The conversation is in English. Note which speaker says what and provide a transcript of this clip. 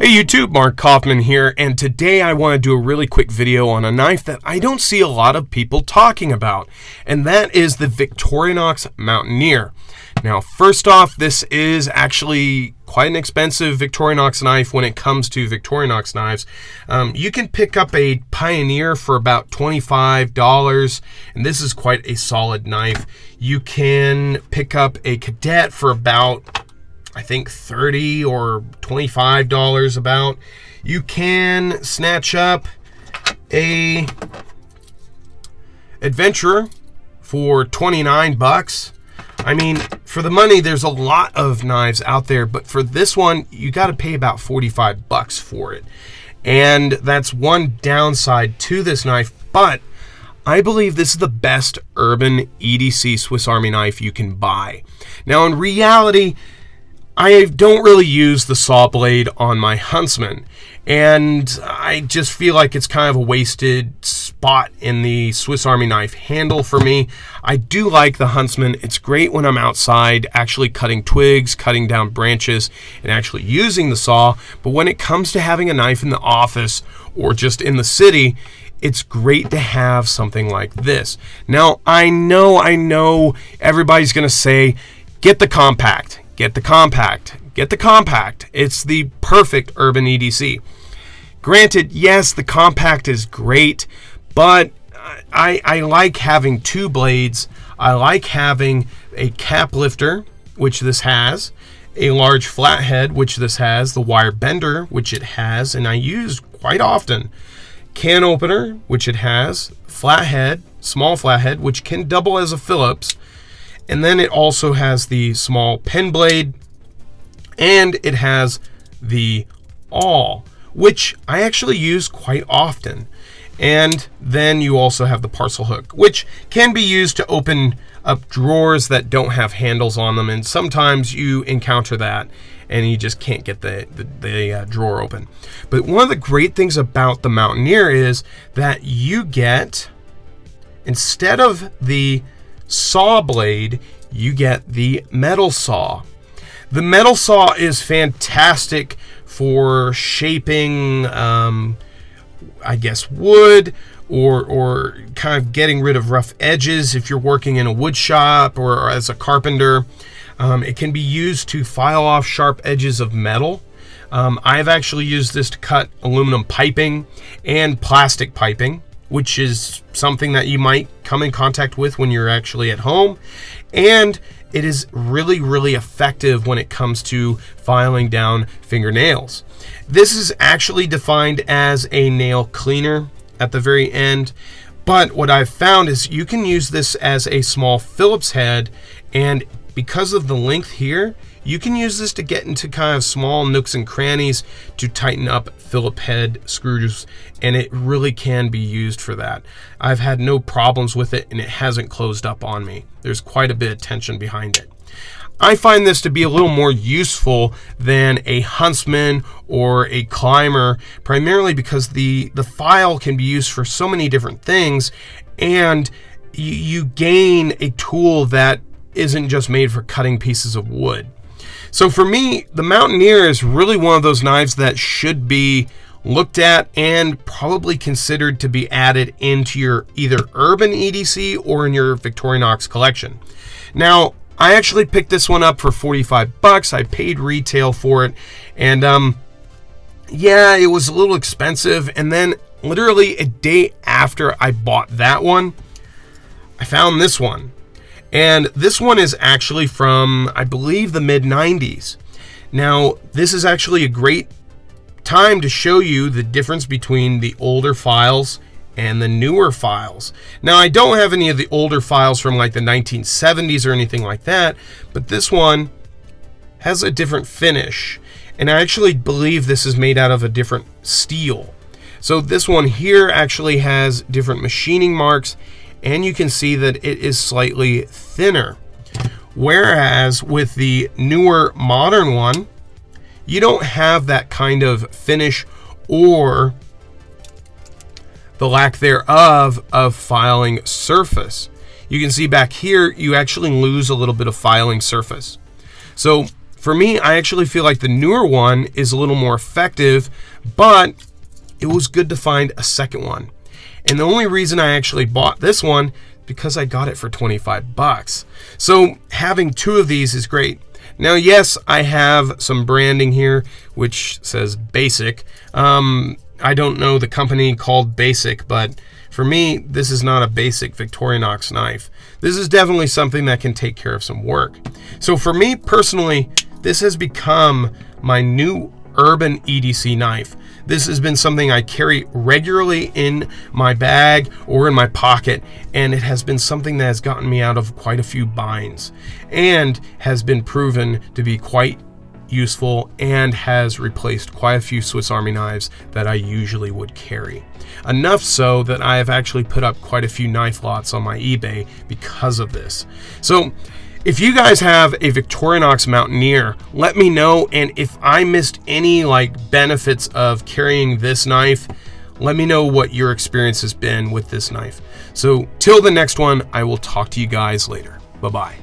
Speaker 1: Hey YouTube, Mark Kaufman here, and today I want to do a really quick video on a knife that I don't see a lot of people talking about, and that is the Victorinox Mountaineer. Now, first off, this is actually quite an expensive Victorinox knife when it comes to Victorinox knives. You can pick up a Pioneer for about $25, and this is quite a solid knife. You can pick up a Cadet for about, I think, $30 or $25 about. You can snatch up a Adventurer for 29 bucks. I mean, for the money, there's a lot of knives out there, but for this one, you got to pay about 45 bucks for it. And that's one downside to this knife, but I believe this is the best urban EDC Swiss Army knife you can buy. Now, in reality, I don't really use the saw blade on my Huntsman, and I just feel like it's kind of a wasted spot in the Swiss Army knife handle for me. I do like the Huntsman. It's great when I'm outside actually cutting twigs, cutting down branches, and actually using the saw, but when it comes to having a knife in the office or just in the city, it's great to have something like this. Now, I know everybody's going to say, get the compact. Get the compact. Get the compact. It's the perfect urban EDC. Granted, yes, the compact is great, but I like having two blades. I like having a cap lifter, which this has, a large flathead, which this has, the wire bender, which it has, and I use quite often, can opener, which it has, flathead, small flathead, which can double as a Phillips. And then it also has the small pen blade, and it has the awl, which I actually use quite often. And then you also have the parcel hook, which can be used to open up drawers that don't have handles on them. And sometimes you encounter that and you just can't get the drawer open. But one of the great things about the Mountaineer is that you get, instead of the saw blade, you get the metal saw. The metal saw is fantastic for shaping, I guess, wood, or kind of getting rid of rough edges if you're working in a wood shop or as a carpenter. It can be used to file off sharp edges of metal. I've actually used this to cut aluminum piping and plastic piping, which is something that you might come in contact with when you're actually at home. And it is really, really effective when it comes to filing down fingernails. This is actually defined as a nail cleaner at the very end. But what I've found is you can use this as a small Phillips head, and because of the length here, you can use this to get into kind of small nooks and crannies to tighten up Phillips head screws, and it really can be used for that. I've had no problems with it, and it hasn't closed up on me. There's quite a bit of tension behind it. I find this to be a little more useful than a Huntsman or a Climber, primarily because the file can be used for so many different things, and you gain a tool that isn't just made for cutting pieces of wood. So for me, the Mountaineer is really one of those knives that should be looked at and probably considered to be added into your either urban EDC or in your Victorinox collection. Now, I actually picked this one up for 45 bucks. I paid retail for it, and yeah, it was a little expensive. And then literally a day after I bought that one, I found this one. And this one is actually from, I believe, the mid-90s. Now, this is actually a great time to show you the difference between the older files and the newer files. Now, I don't have any of the older files from like the 1970s or anything like that, but this one has a different finish. And I actually believe this is made out of a different steel. So this one here actually has different machining marks, and you can see that it is slightly thinner. Whereas with the newer modern one, you don't have that kind of finish or the lack thereof of filing surface. You can see back here, you actually lose a little bit of filing surface. So For me, I actually feel like the newer one is a little more effective, but it was good to find a second one. And the only reason I actually bought this one, because I got it for 25 bucks. So having two of these is great. Now, yes, I have some branding here, which says Basic. I don't know the company called Basic, but for me, this is not a basic Victorinox knife. This is definitely something that can take care of some work. So for me personally, this has become my new urban EDC knife. This has been something I carry regularly in my bag or in my pocket, and it has been something that has gotten me out of quite a few binds and has been proven to be quite useful and has replaced quite a few Swiss Army knives that I usually would carry. Enough so that I have actually put up quite a few knife lots on my eBay because of this. So if you guys have a Victorinox Mountaineer, let me know, and if I missed any benefits of carrying this knife, let me know what your experience has been with this knife. So till the next one, I will talk to you guys later. Bye-bye.